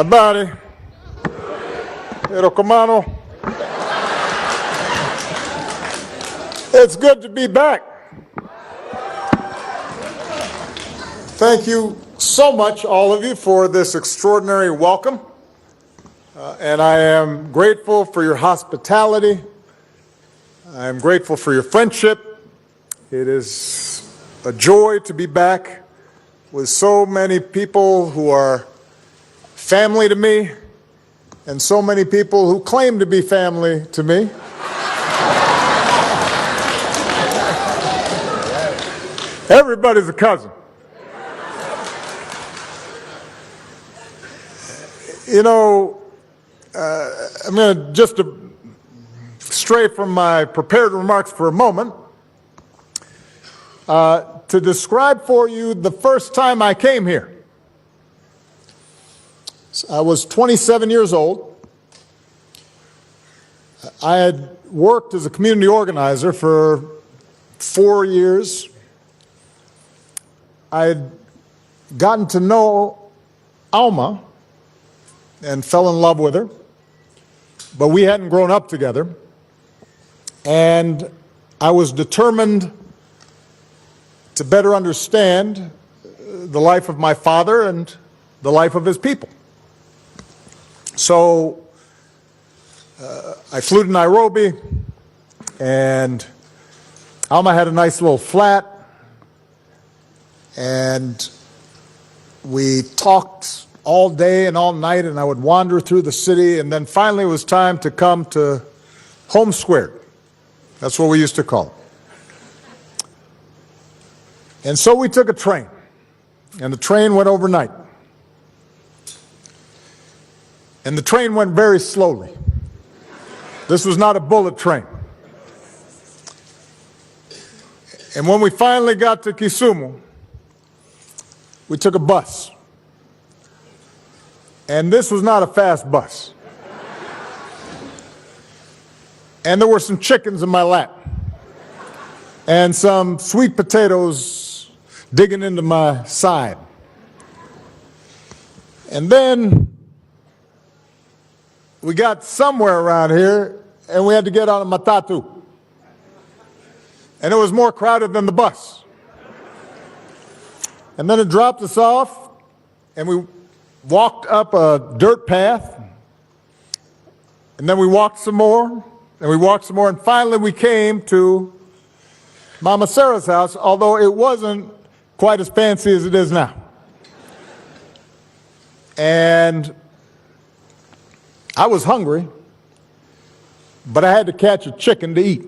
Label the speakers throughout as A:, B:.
A: Habari. Erokomano. It's good to be back. Thank you so much, all of you, for this extraordinary welcome. And I am grateful for your hospitality. I am grateful for your friendship. It is a joy to be back with so many people who are family to me and so many people who claim to be family to me. Everybody's a cousin. You know, I'm going to just stray from my prepared remarks for a moment to describe for you the first time I came here. I was 27 years old. I had worked as a community organizer for 4 years. I had gotten to know Alma and fell in love with her, but we hadn't grown up together. And I was determined to better understand the life of my father and the life of his people. So I flew to Nairobi, and Alma had a nice little flat, and we talked all day and all night, and I would wander through the city, and then finally it was time to come to Home Square. That's what we used to call it. And so we took a train, and the train went overnight. And the train went very slowly. This was not a bullet train. And when we finally got to Kisumu, we took a bus. And this was not a fast bus. And there were some chickens in my lap. And some sweet potatoes digging into my side. And then we got somewhere around here, and we had to get on a matatu. And it was more crowded than the bus. And then it dropped us off, and we walked up a dirt path, and then we walked some more, and we walked some more, and finally we came to Mama Sarah's house, although it wasn't quite as fancy as it is now. And I was hungry, but I had to catch a chicken to eat.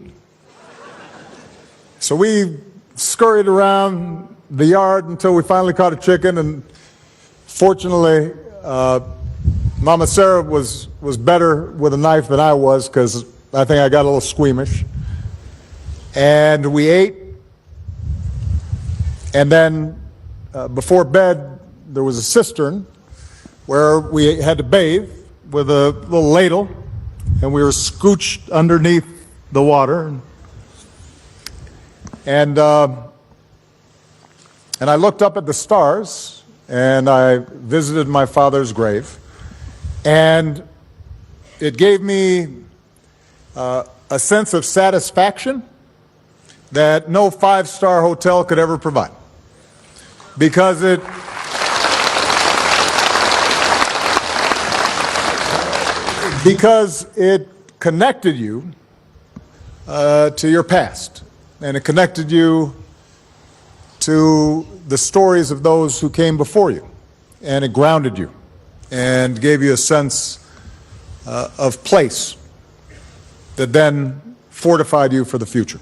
A: So we scurried around the yard until we finally caught a chicken, and fortunately, Mama Sarah was better with a knife than I was, because I think I got a little squeamish. And we ate, and then before bed, there was a cistern where we had to bathe with a little ladle, and we were scooched underneath the water. And I looked up at the stars, and I visited my father's grave, and it gave me a sense of satisfaction that no five-star hotel could ever provide, because it connected you to your past, and it connected you to the stories of those who came before you, and it grounded you and gave you a sense of place that then fortified you for the future.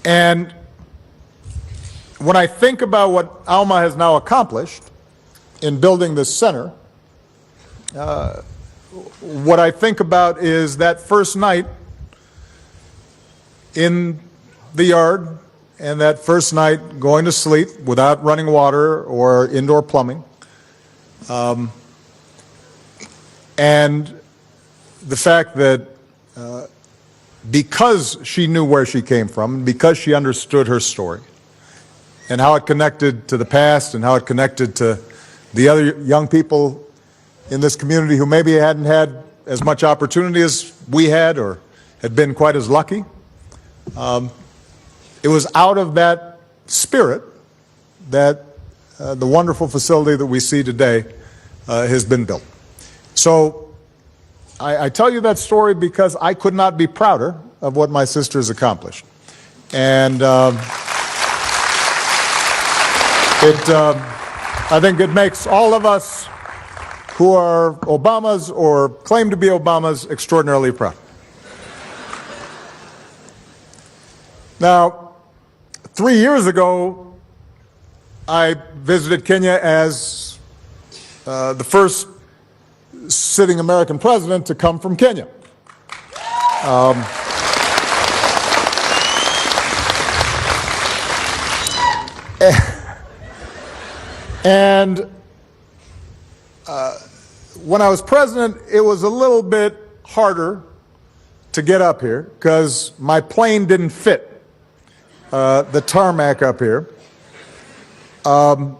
A: And when I think about what Alma has now accomplished in building this center, what I think about is that first night in the yard, and that first night going to sleep without running water or indoor plumbing. And the fact that because she knew where she came from, because she understood her story, and how it connected to the past and how it connected to the other young people in this community who maybe hadn't had as much opportunity as we had or had been quite as lucky. It was out of that spirit that the wonderful facility that we see today has been built. So I tell you that story because I could not be prouder of what my sister has accomplished. And I think it makes all of us who are Obamas or claim to be Obamas extraordinarily proud. Now, 3 years ago, I visited Kenya as the first sitting American president to come from Kenya. And when I was president, it was a little bit harder to get up here because my plane didn't fit the tarmac up here. And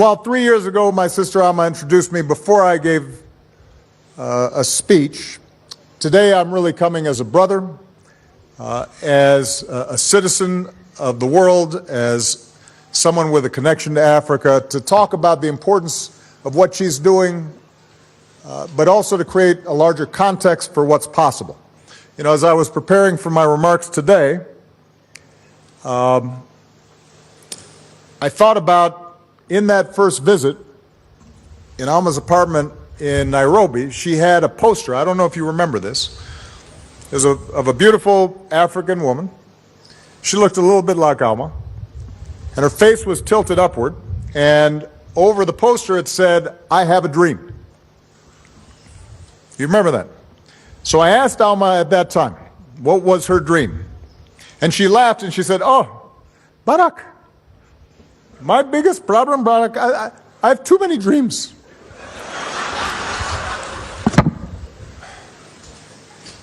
A: while 3 years ago my sister Alma introduced me before I gave a speech, today I'm really coming as a brother, as a citizen of the world, as someone with a connection to Africa, to talk about the importance of what she's doing, but also to create a larger context for what's possible. You know, as I was preparing for my remarks today, I thought about in that first visit in Alma's apartment in Nairobi, she had a poster. I don't know if you remember this. It was of a beautiful African woman. She looked a little bit like Alma, and her face was tilted upward, and over the poster it said, "I have a dream." You remember that? So I asked Alma at that time, what was her dream? And she laughed and she said, "Oh, Barack, my biggest problem, Barack, I have too many dreams."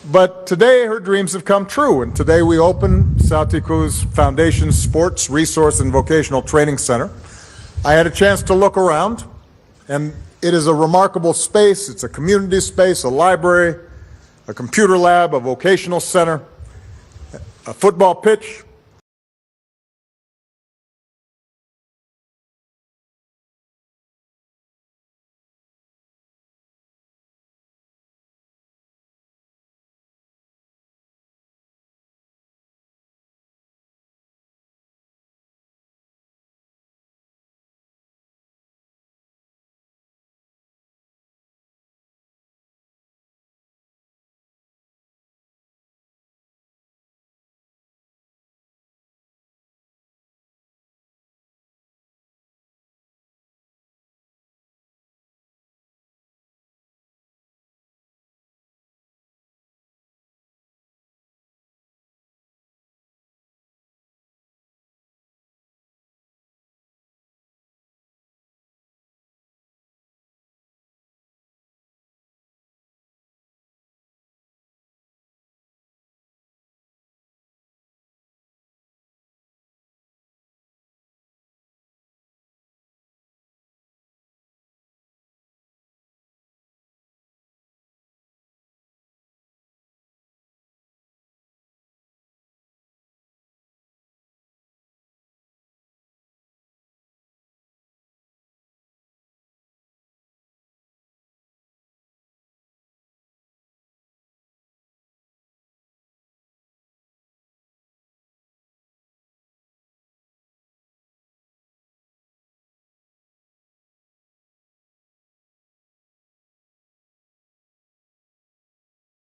A: But today her dreams have come true, and today we open Sauti Foundation Sports Resource and Vocational Training Center. I had a chance to look around, and it is a remarkable space. It's a community space, a library, a computer lab, a vocational center, a football pitch,